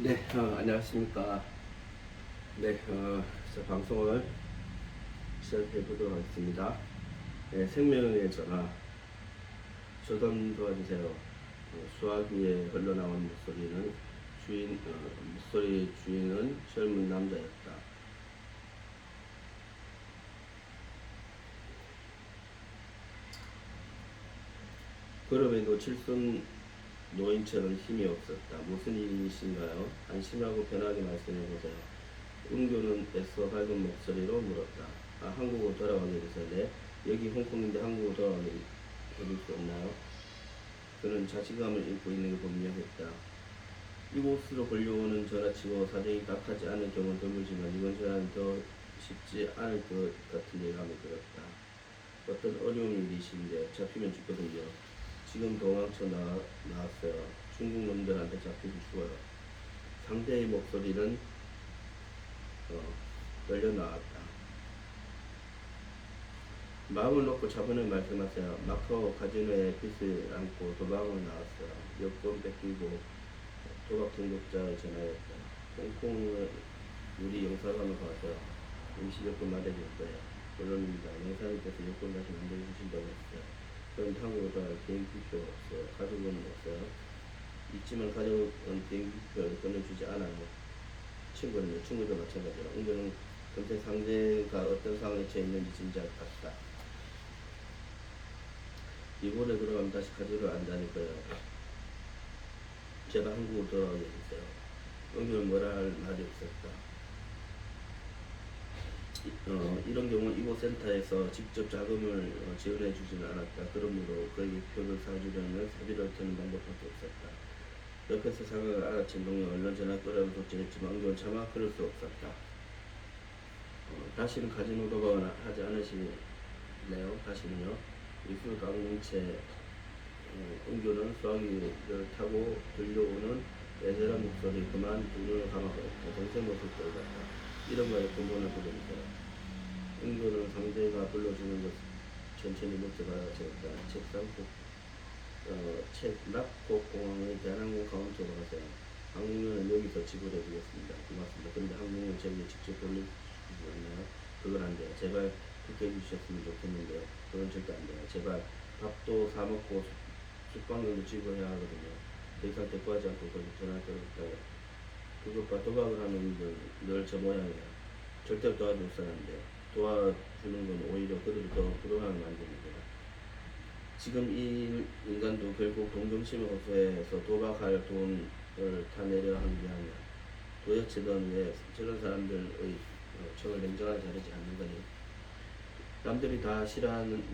네, 안녕하십니까. 네, 방송을 시작해 보도록 하겠습니다. 네, 생명의 전화, 저 좀 도와주세요. 수화기에 흘러나온 목소리는 목소리 주인은 젊은 남자였다. 그럼에도 칠순 노인처럼 힘이 없었다. 무슨 일이신가요? 안심하고 편하게 말씀해 보세요. 은교는 애써 밝은 목소리로 물었다. 한국으로 돌아가게 해주세요. 네, 여기 홍콩인데 한국으로 돌아가게 해줄 수 없나요? 그는 자신감을 잃고 있는 게 분명했다. 이곳으로 걸려오는 전화치고 사정이 딱하지 않은 경우는 드물지만 이번 전화는 더 쉽지 않을 것 같은 예감이 들었다. 어떤 어려운 일이신데 잡히면 죽거든요. 지금 도망쳐 나왔어요. 중국 놈들한테 잡히면 죽어요. 상대의 목소리는 떨려 나왔다. 마음을 놓고 차분히 말씀하세요. 마카오 카지노에 빚을 안고 도박을 나왔어요. 여권 뺏기고 도박 중독자의 전화였다. 홍콩의 우리 영사관을 가서 임시 여권 마련해줄 거예요. 물론입니다. 영사님께서 여권 다시 만들어주신다고 했어요. 그런데 한국으로 돌아갈 비행기표 없어요. 가족은 없어요. 있지만 가족은 비행기표를 끊어주지 않아요. 친구도 마찬가지로 은근은 금세 상대가 어떤 상황에 처해 있는지 짐작 같다. 이번에 들어가면 다시 가지러 안 다닐 거예요. 제가 한국으로 돌아가게 해주세요. 은근은 뭐라 할 말이 없었다. 이런 경우 이곳 센터에서 직접 자금을 지원해 주지는 않았다. 그러므로 그에게 표를 사주려면 사비를 트는 방법밖에 없었다. 옆에서 상황을 알아챈 동료 얼른 전화 끄라고 조치했지만 은근은 차마 그럴 수 없었다. 다시는 카지노 도박을 하지 않으시네요. 다시는요. 이수 강릉채 은교는 수화기를 타고 들려오는 애절한 목소리 그만 두 눈을 감아버렸다. 동생 모습 보였다. 이런 말에 근본을 보여주세요. 은교는 상대가 불러주는 것 천천히 목적하여 적었다. 책상 책 납곡 공항의 대한항공 카운터로 가세요. 항공료는 여기서 지불해 주겠습니다. 고맙습니다. 그런데 항공료 저에게 직접 돌려주지 않나요? 그건 안 돼요. 제발 그렇게 해주셨으면 좋겠는데요. 그건 절대 안 돼요. 제발 밥도 사 먹고 숙박료도 지불해야 하거든요. 더 이상 대꾸하지 않고 거기 전화 끊었다고. 그것과 도박을 하는 늘 저 모양이에요. 절대 도와줄 사람인데 도와주는 건 오히려 그들을 더 불안하게 만듭니다. 지금 이 인간도 결국 동정심을 호소해서 도박할 돈을 타내려 하는 게 아니야. 도대체 넌 왜 저런 사람들의 정을 냉정하게 자르지 않는 거니? 남들이 다 싫어하는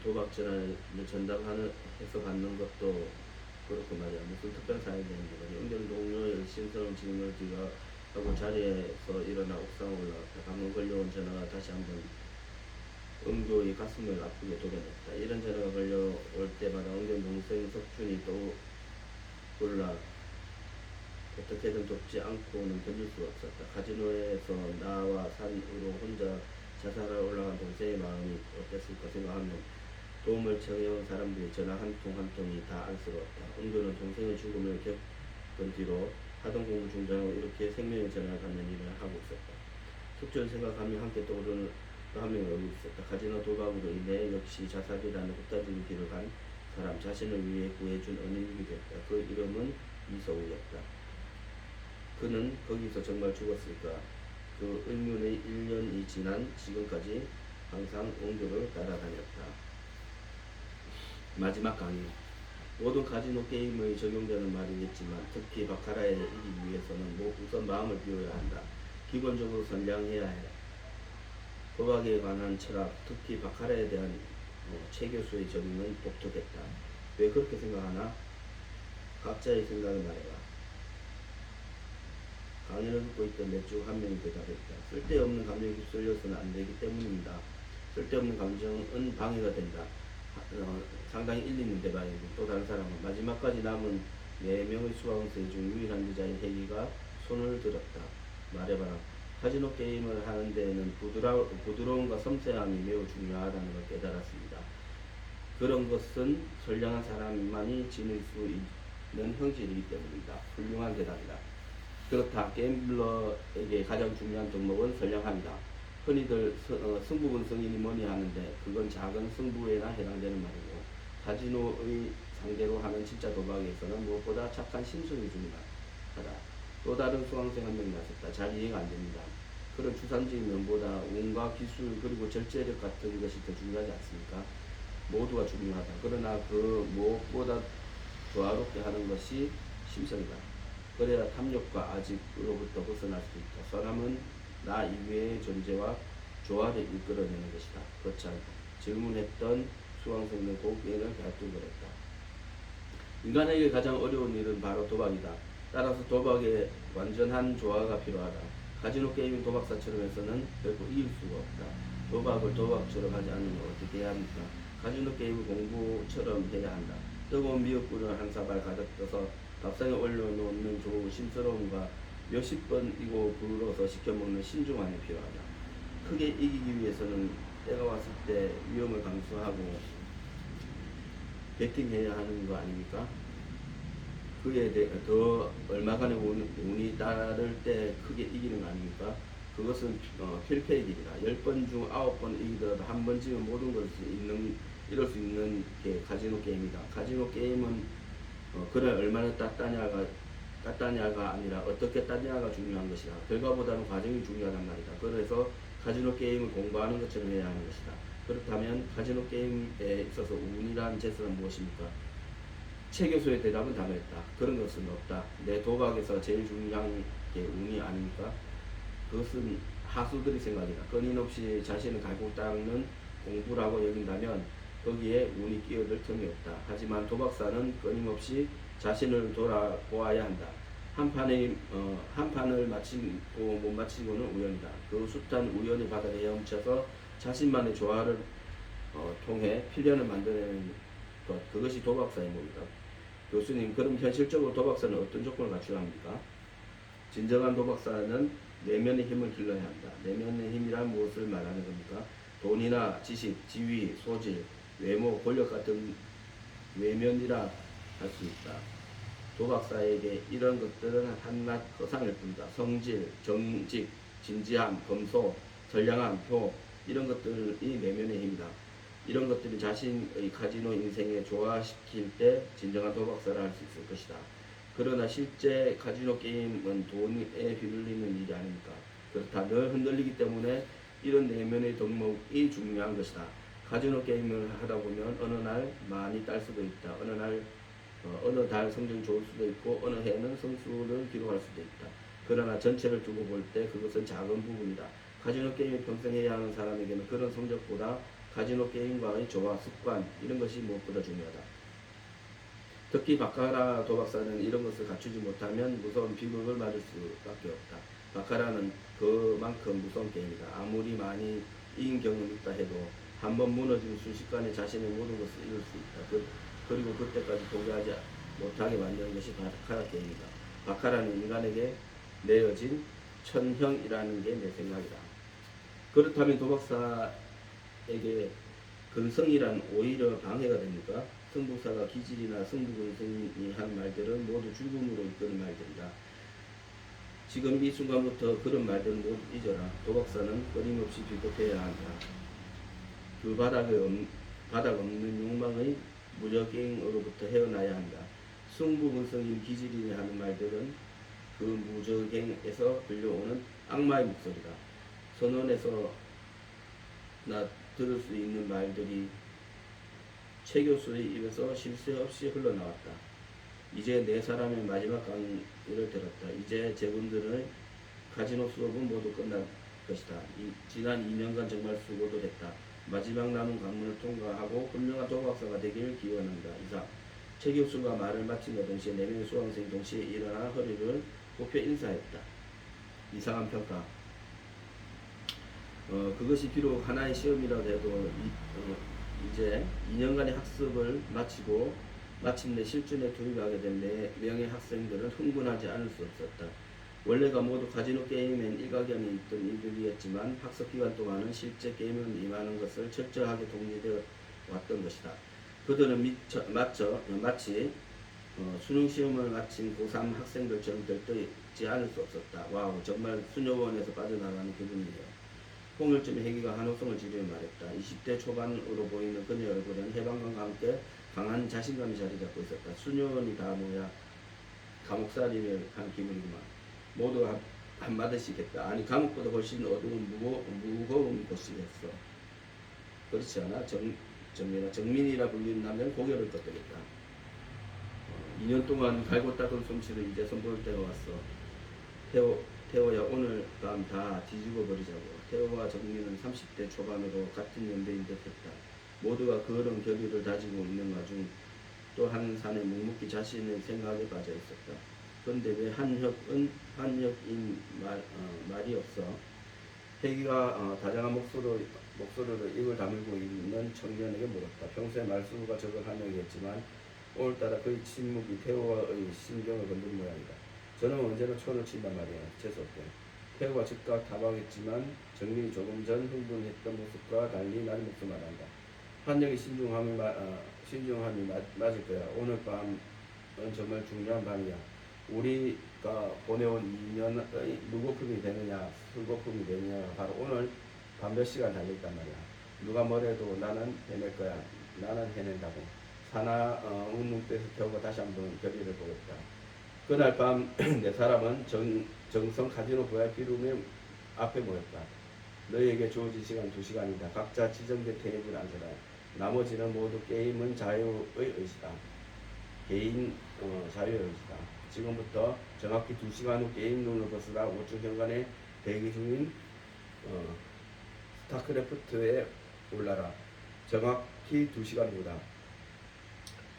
도박 전화를 전담해서 받는 것도 그렇고 말이야. 무슨 특별 사연이 되는지 말이야. 은경 동료의 신선한 질문을 하고 자리에서 일어나 옥상 올라갔다. 방금 걸려온 전화가 다시 한번 은교의 가슴을 아프게 도려냈다. 이런 전화가 걸려올 때마다 은경 동생 석준이 떠올라 어떻게든 돕지 않고는 견딜 수가 없었다. 카지노에서 나와 산으로 혼자 자살하러 올라간 동생의 마음이 어땠을까 생각하면 도움을 청해온 사람들의 전화 한 통 한 통이 다 안쓰러웠다. 은교는 동생의 죽음을 겪은 뒤로 하던 공부 중단하고 이렇게 생명의 전화를 받는 일을 하고 있었다. 숙주를 생각하며 함께 떠오르는 한 명이 여기 있었다. 카지노 도박으로 인해 역시 자살이라는 헛다진 길을 간 사람 자신을 위해 구해준 은인이 됐다. 그 이름은 이서우였다. 그는 거기서 정말 죽었을까? 그 의문의 1년이 지난 지금까지 항상 은교를 따라다녔다. 마지막 강의. 모든 카지노 게임에 적용되는 말이겠지만 특히 바카라에 이기기 위해서는 우선 마음을 비워야 한다. 기본적으로 선량해야 해. 도박에 관한 철학, 특히 바카라에 대한 최 교수의 적용은 독특했다. 왜 그렇게 생각하나? 각자의 생각을 말해라. 강의를 듣고 있던 넷 중 한 명이 대답했다. 쓸데없는 감정에 휩쓸려서는 안 되기 때문입니다. 쓸데없는 감정은 방해가 된다. 상당히 일리는 대답이고 또 다른 사람은 마지막까지 남은 4명의 수강생 중 유일한 여자인 혜기가 손을 들었다. 말해봐라. 카지노 게임을 하는 데에는 부드러움과 섬세함이 매우 중요하다는 걸 깨달았습니다. 그런 것은 선량한 사람만이 지닐 수 있는 형질이기 때문입니다. 훌륭한 대답이다. 그렇다. 게임블러에게 가장 중요한 덕목은 선량함이다. 흔히들 승부분성이니 뭐니 하는데 그건 작은 승부에나 해당되는 말이고 카지노의 상대로 하는 진짜 도박에서는 무엇보다 착한 심술이 중요하다. 또 다른 수강생 한 명이 나섰다. 잘 이해가 안 됩니다. 그런 추상적인 면보다 운과 기술 그리고 절제력 같은 것이 더 중요하지 않습니까? 모두가 중요하다. 그러나 그 무엇보다 조화롭게 하는 것이 심성이다. 그래야 탐욕과 아직으로부터 벗어날 수 있다. 선함은 나 이외의 존재와 조화를 이끌어내는 것이다. 거참 질문했던 수강생은 고개를 갸우뚱거렸다. 인간에게 가장 어려운 일은 바로 도박이다. 따라서 도박에 완전한 조화가 필요하다. 카지노 게임인 도박사처럼 해서는 결코 이길 수가 없다. 도박을 도박처럼 하지 않으면 어떻게 해야 합니까? 카지노 게임을 공부처럼 해야 한다. 뜨거운 미역국을 한 사발 가득 떠서 밥상에 올려놓는 조심스러움과 몇십 번이고 불어서 시켜먹는 신중함이 필요하다. 크게 이기기 위해서는 때가 왔을 때 위험을 감수하고 배팅해야 하는 거 아닙니까? 그에 대해 더 얼마간의 운이 따를 때 크게 이기는 거 아닙니까? 그것은 필패의 길이다. 10번 중 9번 이기더라도 한 번쯤은 모든 것을 이룰 수 있는 게 카지노 게임이다. 카지노 게임은 그를 얼마나 땄다냐가 아니라 어떻게 땄냐가 중요한 것이다. 결과보다는 과정이 중요하단 말이다. 그래서 카지노 게임을 공부하는 것처럼 해야 하는 것이다. 그렇다면 카지노 게임에 있어서 운이라는 재수는 무엇입니까? 최 교수의 대답은 다르했다. 그런 것은 없다. 내 도박에서 제일 중요한 게 운이 아닙니까? 그것은 하수들의 생각이다. 끊임없이 자신을 갈고 닦는 공부라고 여긴다면 거기에 운이 끼어들 틈이 없다. 하지만 도박사는 끊임없이 자신을 돌아보아야 한다. 한 판을 마치고 못 마치고는 우연이다. 그 숱한 우연의 바닥에 헤엄쳐서 자신만의 조화를 통해 필연을 만들어내는 것, 그것이 도박사의 몸이다. 교수님, 그럼 현실적으로 도박사는 어떤 조건을 갖춰야 합니까? 진정한 도박사는 내면의 힘을 길러야 한다. 내면의 힘이란 무엇을 말하는 겁니까? 돈이나 지식, 지위, 소질, 외모, 권력 같은 외면이라 할 수 있다. 도박사에게 이런 것들은 한낱 허상일 뿐이다. 성질, 정직, 진지함, 검소, 선량함, 표 이런 것들이 내면의 힘이다. 이런 것들이 자신의 카지노 인생에 조화시킬 때 진정한 도박사를 할 수 있을 것이다. 그러나 실제 카지노 게임은 돈에 휘둘리는 일이 아닙니까? 그렇다. 늘 흔들리기 때문에 이런 내면의 덕목이 중요한 것이다. 카지노 게임을 하다 보면 어느 날 많이 딸 수도 있다. 어느 달 성적이 좋을 수도 있고 어느 해는 성수를 기록할 수도 있다. 그러나 전체를 두고 볼 때 그것은 작은 부분이다. 카지노 게임을 평생 해야 하는 사람에게는 그런 성적보다 카지노 게임과의 조화, 습관 이런 것이 무엇보다 중요하다. 특히 바카라 도박사는 이런 것을 갖추지 못하면 무서운 비극을 맞을 수밖에 없다. 바카라는 그만큼 무서운 게임이다. 아무리 많이 이긴 경험이 있다 해도 한번 무너지면 순식간에 자신의 모든 것을 잃을 수 있다. 그리고 그때까지 포기하지 못하게 만드는 것이 바카라 게임이다. 바카라는 인간에게 내어진 천형이라는 게 내 생각이다. 그렇다면 도박사에게 근성이란 오히려 방해가 됩니까? 승부사가 기질이나 승부근성이 한 말들은 모두 죽음으로 이끄는 말들이다. 지금 이 순간부터 그런 말들은 모두 잊어라. 도박사는 끊임없이 비겁해야 한다. 그 바닥 없는 욕망의 무적행으로부터 헤어나야 한다. 승부근성인 기질이 하는 말들은 그 무적행에서 들려오는 악마의 목소리다. 선언에서 나 들을 수 있는 말들이 최 교수의 입에서 쉴 새 없이 흘러나왔다. 이제 네 사람의 마지막 강의를 들었다. 이제 제군들의 카지노 수업은 모두 끝날 것이다. 지난 2년간 정말 수고도 했다. 마지막 남은 관문을 통과하고 훌륭한 도박사가 되기를 기원한다. 이상. 최 교수가 말을 마친과 동시에 4명의 수강생이 동시에 일어나 허리를 굽혀 인사했다. 이상한 평가. 그것이 비록 하나의 시험이라도 해도 이제 2년간의 학습을 마치고 마침내 실전에 투입하게 된 4명의 학생들은 흥분하지 않을 수 없었다. 원래가 모두 카지노 게임엔 일가견이 있던 일들이었지만 학습 기간 동안은 실제 게임에 임하는 것을 철저하게 독려되어 왔던 것이다. 그들은 마치 수능 시험을 마친 고3 학생들처럼 들떠있지 않을 수 없었다. 와우, 정말 수녀원에서 빠져나가는 기분이에요. 홍일점의 회기가 한호성을 지르며 말했다. 20대 초반으로 보이는 그녀의 얼굴엔 해방감과 함께 강한 자신감이 자리 잡고 있었다. 수녀원이 다 뭐야, 감옥살이를 한 기분이구만. 모두가 한마디씩 했다. 아니, 감옥보다 훨씬 어두운 무거운 곳이었어. 그렇지 않아? 정민이라 불리는 남자는 고개를 끄덕였다. 2년 동안 갈고 닦은 솜씨를 이제 선보일 때가 왔어. 태호야, 오늘 밤 다 뒤집어 버리자고. 태호와 정민은 30대 초반으로 같은 연배인 듯했다. 모두가 그런 결의를 다지고 있는 와중 또 한 산에 묵묵히 자신의 생각에 빠져 있었다. 그런데 왜 한혁인 말이 없어? 혜기가 다정한 목소리로 입을 다물고 있는 청년에게 물었다. 평소에 말수가 적은 한혁이었지만 오늘따라 그의 침묵이 태호와의 심경을 건든 모양이다. 저는 언제나 촌을 친단 말이야. 재수없게. 태호가 즉각 다방했지만 정민이 조금 전 흥분했던 모습과 달리 나의 목소리 말한다. 한혁이 신중함이 맞을 거야. 오늘 밤은 정말 중요한 밤이야. 우리가 보내온 2년의 무거품이 되느냐 술거품이 되느냐 바로 오늘 밤 몇 시간 달려있단 말이야. 누가 뭐래도 나는 해낼 거야. 나는 해낸다고. 사나 운동대에서 태우고 다시 한번 결의를 보였다. 그날 밤 네 사람은 정성 카지노 VIP룸에 앞에 모였다. 너희에게 주어진 시간 2시간이다. 각자 지정된 테이블에 앉아라. 나머지는 모두 게임은 자유의 의지다. 개인 자유의 의지다. 지금부터 정확히 2시간 후 게임 룸을 벗어나 5초 현관에 대기 중인 스타크래프트에 올라라. 정확히 2시간 후다.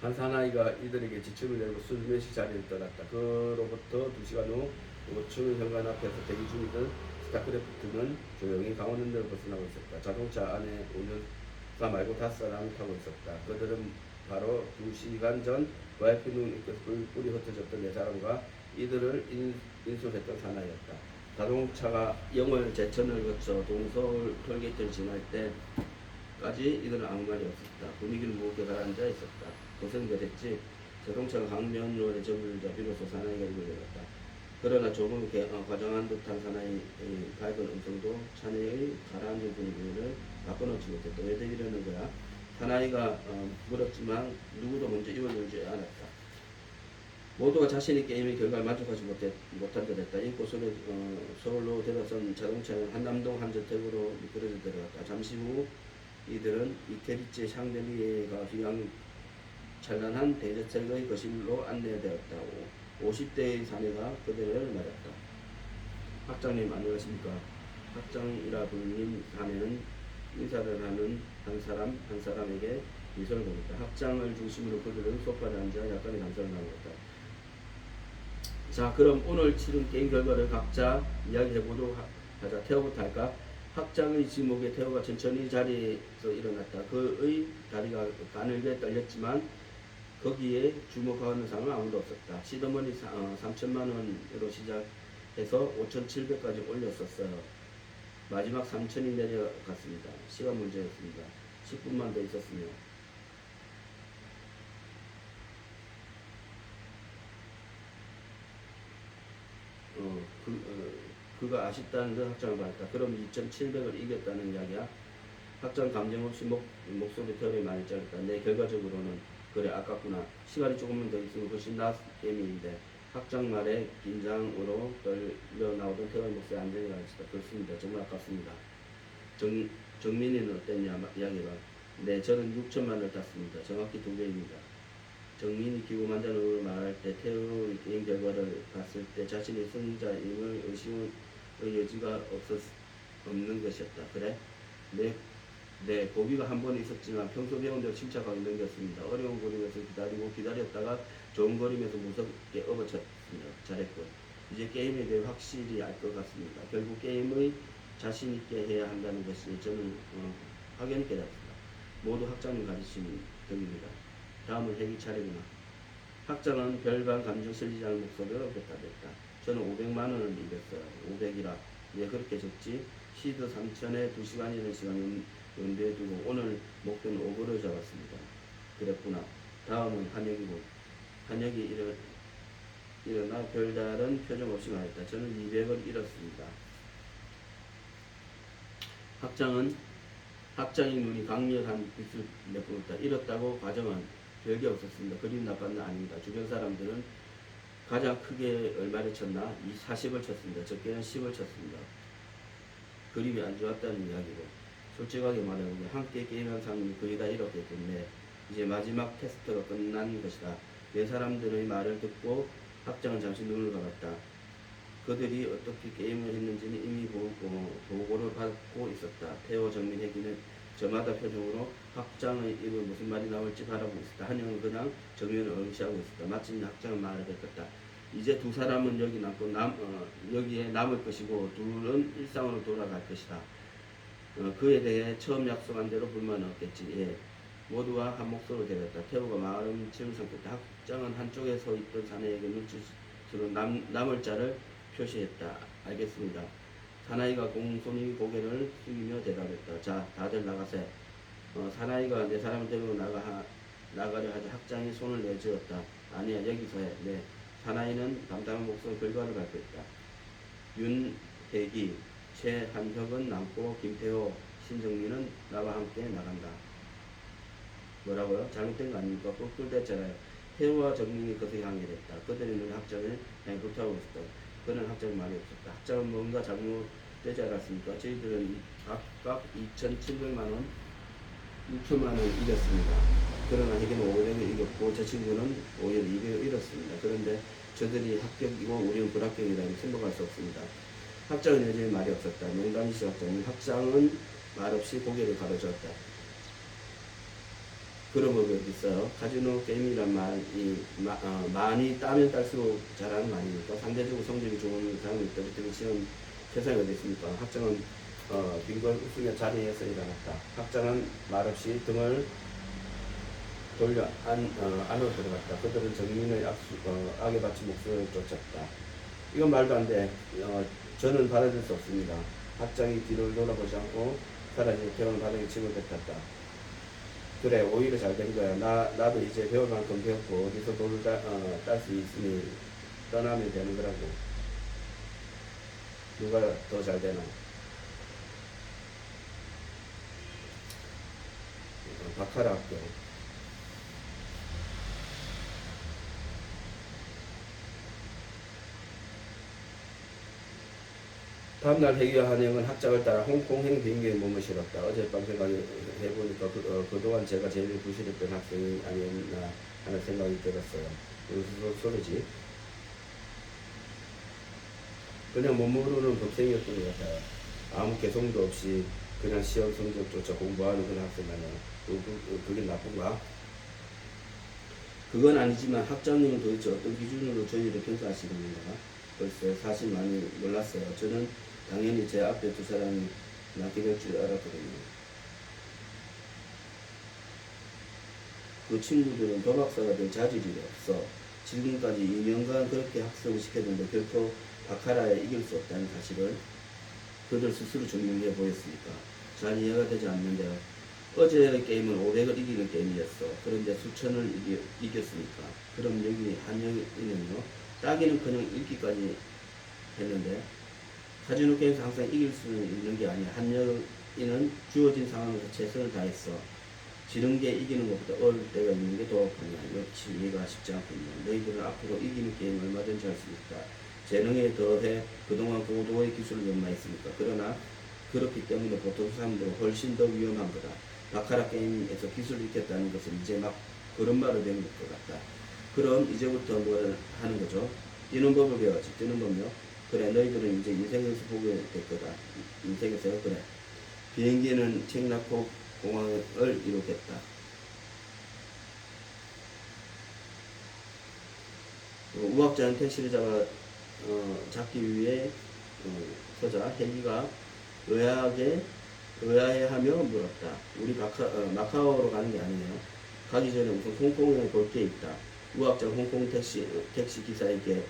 한 사나이가 이들에게 지침을 내고 술몇시 자리를 떠났다. 그로부터 2시간 후 5층 현관 앞에서 대기 중이던 스타크래프트는 조용히 강원랜드를 벗어나고 있었다. 자동차 안에 운전사 말고 5사람이 타고 있었다. 그들은 바로 2시간 전 VIP룸 입구에서 뿔뿔이 흩어졌던 4사람과 이들을 인솔했던 사나이였다. 자동차가 영월 제천을 거쳐 동서울 톨게이트를 지날 때까지 이들은 아무 말이 없었다. 분위기는 무겁게 가라앉아 있었다. 고생들 했지. 자동차가 강변로에 접을자 비로소 사나이가 입을 열었다. 그러나 조금 과장한 듯한 사나이의 밝은 음성도 자네의 가라앉은 분위기를 바꿔놓지 못했다. 왜들 이러는 거야? 사나이가 물었지만 누구도 먼저 입을 열지 않았다. 모두가 자신의 게임의 결과에 만족하지 못한 듯 했다. 인고 서울로 들어선 자동차는 한남동 한 저택으로 미끄러져 들어갔다. 잠시 후 이들은 이태리째 샹들리에가 휘황 찬란한 대저택의 거실로 안내되었다. 50대의 사내가 그들을 맞았다. 학장님 안녕하십니까? 학장이라 불린 사내는 인사를 하는 한 사람에게 미소를 보냈다. 학장을 중심으로 그들은 소파에 앉아 약간의 감상을 나누었다. 자, 그럼 오늘 치른 게임 결과를 각자 이야기해보도록 하자. 태호부터 할까? 학장의 지목에 태호가 천천히 자리에서 일어났다. 그의 다리가 가늘게 떨렸지만 거기에 주목하는 사람은 아무도 없었다. 시드머니 3천만 원으로 시작해서 5,700까지 올렸었어요. 마지막 3천이 내려갔습니다. 시간 문제였습니다. 10분만 더 있었으며. 그가 아쉽다는 듯 학장을 말했다. 그럼 2,700을 이겼다는 이야기야? 학장 감정 없이 목소리 털이 많이 짧았다. 네, 결과적으로는 그래 아깝구나. 시간이 조금만 더 있으면 훨씬 나은 게임인데. 학장 말에 긴장으로 떨려 나오던 태호의 목소리 안전히 가르치다. 그렇습니다. 정말 아깝습니다. 정민이는 어땠냐 이야기해봐. 네, 저는 6천만 원을 땄습니다. 정확히 2배입니다. 정민이 기고만장으로 말할 때 태호의 게임 결과를 봤을 때 자신의 승자임을 의심의 여지가 없는 것이었다. 그래? 네, 고비가 한 번 있었지만 평소 배운 대로 침착하게 넘겼습니다. 어려운 거리에서 기다렸다가 좋은 거리에서 무섭게 업어쳤습니다. 잘했고 이제 게임에 대해 확실히 알 것 같습니다. 결국 게임의 자신 있게 해야 한다는 것을 저는 확연히 깨달았습니다. 모두 학장님 가르치신 덕입니다. 다음은 회기 차례구나. 학장은 별반 감정 실리지 않은 목소리로 대답했다. 저는 500만 원을 이겼어요. 500이라. 왜 그렇게 적지? 시드 3천에 2시간이라는 시간을 연대에 두고 오늘 목표는 5불을 잡았습니다. 그랬구나. 다음은 한혁이고. 한혁이 일어나 별다른 표정 없이 말했다. 저는 200을 잃었습니다. 학장의 눈이 강렬한 빛을 내뿜었다. 잃었다고 가정은 별게 없었습니다. 그림 나빠는 아닙니다. 주변 사람들은 가장 크게 얼마를 쳤나? 40을 쳤습니다. 적게는 10을 쳤습니다. 그림이 안 좋았다는 이야기로. 솔직하게 말하면 함께 게임한 사람이 거의 다 잃었기 때문에 이제 마지막 테스트가 끝난 것이다. 내 사람들의 말을 듣고 학장은 잠시 눈을 감았다. 그들이 어떻게 게임을 했는지는 이미 보고를 받고 있었다. 태호, 정민, 혜기는 저마다 표정으로 학장의 입에 무슨 말이 나올지 바라보고 있었다. 한영은 그냥 정면을 응시하고 있었다. 마침 학장은 말을 뱉었다. 이제 두 사람은 여기 남고 여기에 남을 것이고 둘은 일상으로 돌아갈 것이다. 그에 대해 처음 약속한 대로 불만은 없겠지. 예. 모두가 한 목소리로 대답했다. 태호가 마음 치를 삼켰다. 학장은 한쪽에 서 있던 사내에게 눈짓으로 남을 자를 표시했다. 알겠습니다. 사나이가 공손히 고개를 숙이며 대답했다. 자, 다들 나가세. 사나이가 내 사람을 데리고 나가려 하자 학장이 손을 내저었다. 아니야, 여기서 해. 네. 사나이는 담담한 목소리 결과를 발표했다. 윤혜기, 최한혁은 남고 김태호, 신정민은 나와 함께 나간다. 뭐라고요? 잘못된 거 아닙니까? 꿀꿀댔잖아요. 태호와 정민이 그것을 향해 됐다. 그들의 눈에 학장을 향해 불타오고 있었다. 그는 학장이 말이 없었다. 학장은 뭔가 잘못되지 않았습니까? 저희들은 각각 2,700만원, 6천만원을 이겼습니다. 그러나 혜기는 500을 이겼고 저 친구는 오히려 200을 잃었습니다. 그런데 저들이 합격이고 우리는 불합격이라고 생각할 수 없습니다. 학장은 여전히 말이 없었다. 농담이시 학장은 말없이 고개를 가로저었다. 그런 법이 어디 있어요? 카지노 게임이란 말이 많이 따면 딸수록 잘하는 거 아닙니까? 상대적으로 성적이 좋은 사람이 때부터 지금 세상에 어디 있습니까? 학장은 빈걸 웃으며 자리에서 일어났다. 학장은 말없이 등을 돌려 안으로 들어갔다. 그들은 정민의 악에 받친 목소리를 쫓았다. 이건 말도 안 돼. 저는 받아들일 수 없습니다. 학장이 뒤를 돌아보지 않고 사라지고 태호는 바닥에 침을 뱉었다. 그래, 오히려 잘 된 거야. 나도 이제 배울 만큼 배웠고 어디서 돈을 딸 수 있으니 떠나면 되는 거라고. 누가 더 잘 되나? 바카라 학교. 다음날 혜기와 한영은 학장을 따라 홍콩행 비행기에 몸을 실었다. 어젯밤 생각해보니까 그동안 제가 제일 부실했던 학생이 아니었나 하는 생각이 들었어요. 무슨 소리지? 그냥 못 모르는 겁쟁이였던 것 같아요. 아무 개성도 없이 그냥 시험 성적조차 공부하는 그런 학생 아니야. 그게 나쁜가? 그건 아니지만 학장님은 도대체 어떤 기준으로 저희를 평가하시는 건가? 글쎄 사실 많이 몰랐어요. 저는 당연히 제 앞에 두 사람이 낫게 될 줄 알았거든요. 그 친구들은 도박사가 될 자질이 없어. 지금까지 2년간 그렇게 학습을 시켰는데 결코 바카라에 이길 수 없다는 사실을 그들 스스로 증명해 보였으니까 잘 이해가 되지 않는데요. 어제의 게임은 500을 이기는 게임이었어. 그런데 수천을 이겼으니까. 그럼 여기 한영이는요. 따기는커녕 읽기까지 했는데 카지노 게임에서 항상 이길 수는 있는 게 아니야. 한영이는 주어진 상황에서 최선을 다했어. 지는 게 이기는 것보다 어려울 때가 있는 게 더 아프냐. 역시 이해가 쉽지 않군요. 너희들은 앞으로 이기는 게임 얼마든지 할 수 있다. 재능에 더해 그동안 고도의 기술을 연마했으니까. 그러나 그렇기 때문에 보통 사람들은 훨씬 더 위험한 거다. 바카라 게임에서 기술을 익혔다는 것은 이제 막 그런 말을 배운 것 같다. 그럼 이제부터 뭘 하는 거죠? 뛰는 법을 배워야지. 뛰는 법요? 그래, 너희들은 이제 인생에서 보게 될 거다. 인생에서요? 그래. 비행기는 책 낳고 공항을 이루겠다. 우학자는 택시를 잡기 위해 서자 혜기가 의아해하며 물었다. 우리 마카오로 가는 게 아니에요. 가기 전에 우선 홍콩에 볼 게 있다. 우학자는 홍콩 택시 기사에게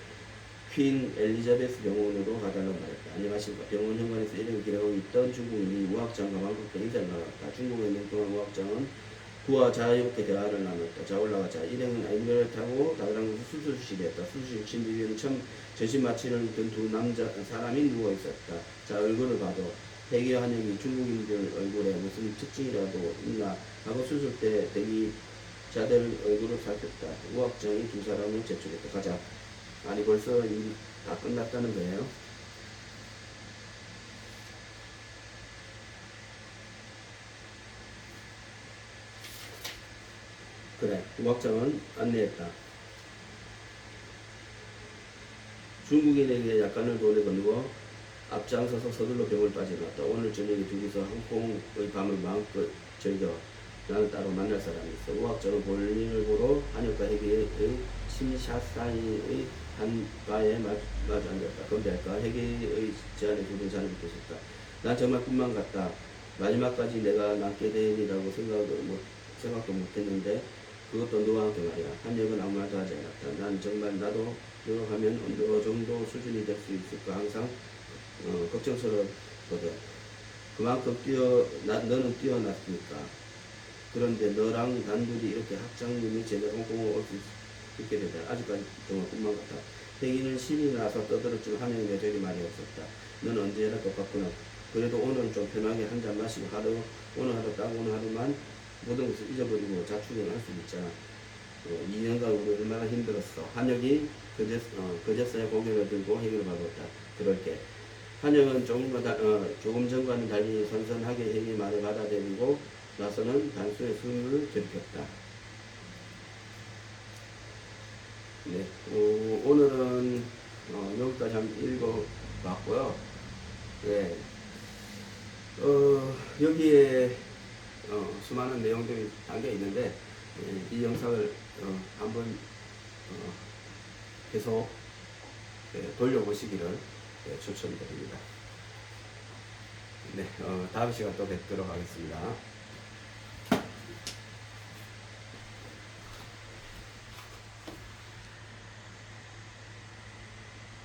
퀸 엘리자베스 병원으로 가달라고 말했다. 안녕하십니까. 병원 현관에서 이름을 기다리고 있던 중국인이 우학장과 반갑게 인사를 나눴다. 중국에 있는 동안 우학장은 그와 자유롭게 대화를 나눴다. 자 올라가자. 일행은 엘리베이터를 타고 다른 곳 수술실에 했다. 수술실 침대 위에는 처음 전신 마취를 든 두 남자 사람이 누워 있었다. 자 얼굴을 봐도 대기와 한영이 중국인들 얼굴에 무슨 특징이라도 있나 하고 수술 때 대기자들 얼굴을 살폈다. 우학정이 두 사람을 제출했다. 가자. 아니 벌써 일 다 끝났다는 거예요. 그래. 우학정은 안내했다. 중국인에게 약간을 돈에 건네고 앞장서서 서둘러 병을 빠져나왔다. 오늘 저녁에 둘이서 홍콩의 밤을 마음껏 즐겨. 나는 따로 만날 사람이 있어. 우학정은 볼일을 보러 한역과 해계의 심샷 사이의 한 바에 마주 앉았다. 건배할까? 해계의 제안에 두른 잔을 붙였다. 난 정말 꿈만 같다. 마지막까지 내가 남게 되리라고 생각도 못했는데 그것도 너와 함께 말이야. 한역은 아무 말도 하지 않았다. 난 정말 나도 노력하면 어느 정도 수준이 될 수 있을까 항상 걱정스럽거든. 그만큼 너는 뛰어났으니까. 그런데 너랑 단둘이 이렇게 학장님이 제대로 홍콩을 올 수 있게 되다. 아직까지 정말 꿈만 같아. 혜기는 신이 나서 떠들었지만 한영의 여전히 말이 없었다. 넌 언제나 똑같구나. 그래도 오늘은 좀 편하게 한 잔 마시고 오늘 하루 딱 오늘 하루만 모든 것을 잊어버리고 자축을 할 수 있잖아. 2년간 우리 얼마나 힘들었어. 한영이 그제서야 고개를 들고 해결을 받았다. 그럴게. 한영은 조금 전과는 달리 선선하게 해기 말을 받아들이고 나서는 단숨에 숨을 들이켰다. 네, 오늘은 여기까지 한번 읽어봤고요. 네, 여기에 수많은 내용들이 담겨 있는데 이 영상을 한번 계속 돌려보시기를 추천드립니다. 네, 다음 시간 또 뵙도록 하겠습니다.